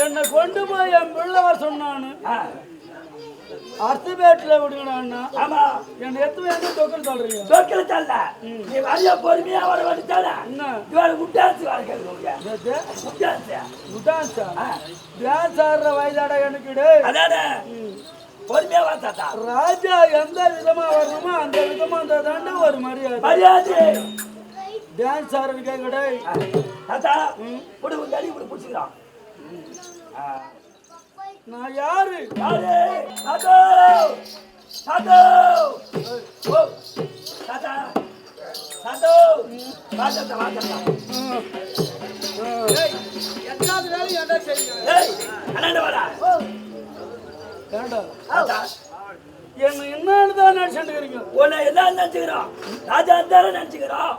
என்னை கொண்டு போய் என் பிள்ளைவர் சொன்னான்னு அர்த்தபேட்டில் விடுங்கண்ணா. ஆமா என்ன எத்தனை என்ன தொக்கல் சொல்றீங்க? தொக்கல் தள்ள நீ வரைய பொறுமையா வர வந்துட்டால என்ன இவரை முட்டாச்சு முட்டாச்சா டான்ஸ் ஆடுற வயதாடா எனக்கு அதானே பொறுமையா வாத்தாத்தா. ராஜா எந்த விதமா வரணுமோ அந்த விதமா அந்த தாண்ட ஒரு மரியாதை டான்ஸ் ஆடுறது கேட்கடே தாத்தா புடி அடி புடி பிடிச்சிக்கிறான். நான் யாரு யாரு தாத்தா தாத்தா ஓ தாத்தா தாத்தா வாச்சா வாச்சா ஏய் என்னாது வேலை என்ன செய்யுங்க ஏய் அண்ணா வாடா ஏண்டா தாத்தா என்ன என்னன்னு தான் நினைச்சிட்டு இருக்கீங்க? உன்னை என்ன நினைச்சுக்கிறோம்? ராஜா தான நினைச்சுக்கிறோம்.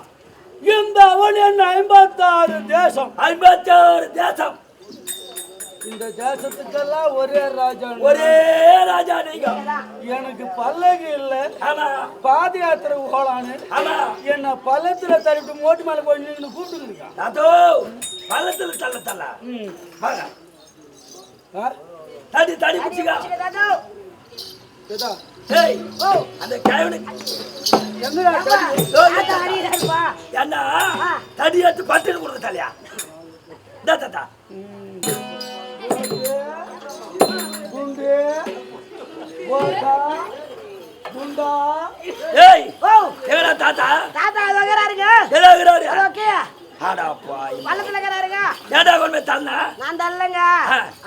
இந்த அவன் என்ன 56 தேசம் 56 தேசம். இந்த தேசத்துக்கெல்லாம் ஒரே ராஜா நீங்க. எனக்கு பல்லகு இல்ல பாத யாத்திரை போலான்னு என்ன பள்ளத்துல தள்ளிட்டு மோட்டு மேல போய் நின்று கூப்பிட்டுருக்கீங்க. பள்ளத்துல தள்ள தள்ள தடி தடி பிடிச்சிக்கா அந்த என்ன தடி எடுத்து பட்டு கொடுக்க தலையா தாத்தா குண்டே போடா குண்டா ஏய் எங்கடா தாத்தா தாத்தா வகறாருங்க எங்கறாரு ஓகே ஆடா பாய் பள்ளத்துல கறாருங்க ஏடா கொண்டு தள்ளனா நான் தள்ளங்க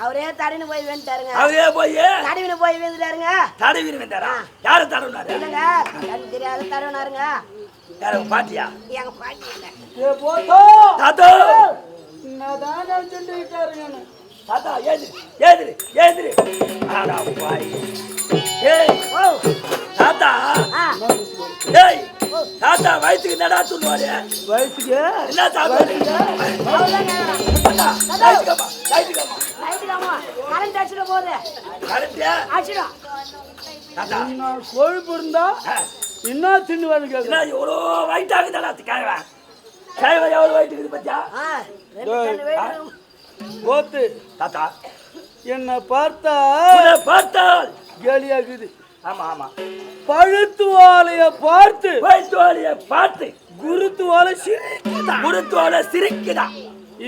அவரே தடின்னு போய் வேண்டாருங்க அவரே போய் தடிவின போய் வேண்டாருங்க தடிவின வேண்டாரா யாரு தடவுனாரு இல்லங்க எனக்கு தெரியாத தடவுனாருங்க யாரு பாட்டியா எங்க பாட்டி இல்ல ஏ போடா தாத்தா நான் தான் சொல்லிட்டாருங்க தாத்தா ஏதிரு ஆடா பாய் ஏய் ஓ தாத்தா ஏய் தாத்தா வயித்துக்கு நடா துணுவாரு வயித்துக்கு என்ன சாப்பிடுறீங்க? கரண்ட் அடிச்சிட போகுது. கரண்ட் அடிச்சிடும் தாத்தா. நான் கொழுப்பு இருந்தா இன்னும் தின்னுவாரு கேட்குறேன். எவ்வளோ வயிற்று ஆகுதாடா கேழ்வா எவ்வளோ வயிற்று இருக்குது பத்தியா? போத்து தாத்தா என்ன பார்த்தால் கேலியாகுது. ஆமா ஆமா பழுத்துவாலைய பார்த்து குருத்துவாலை சிரிக்குதா.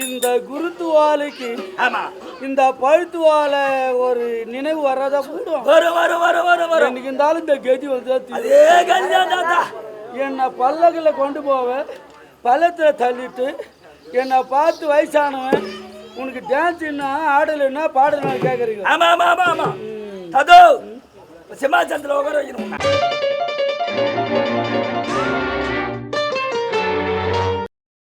இந்த குருத்துவாலைக்கு ஆமா இந்த பழுத்துவாலை ஒரு நினைவு வராதா போடும். வரும் இன்னைக்கு இருந்தாலும் இந்த கதி வந்து என்ன பல்லகுல கொண்டு போவ பள்ளத்துல தள்ளிட்டு என்னை பார்த்து வயசானவன் உனக்கு டான்ஸ் என்ன ஆடலைன்னா பாடல கேட்குறீங்க. ஆமா ஆமா ஆமா ஆமா அதோ சிம்மாசனத்தில் உட்கார வைக்கணும்.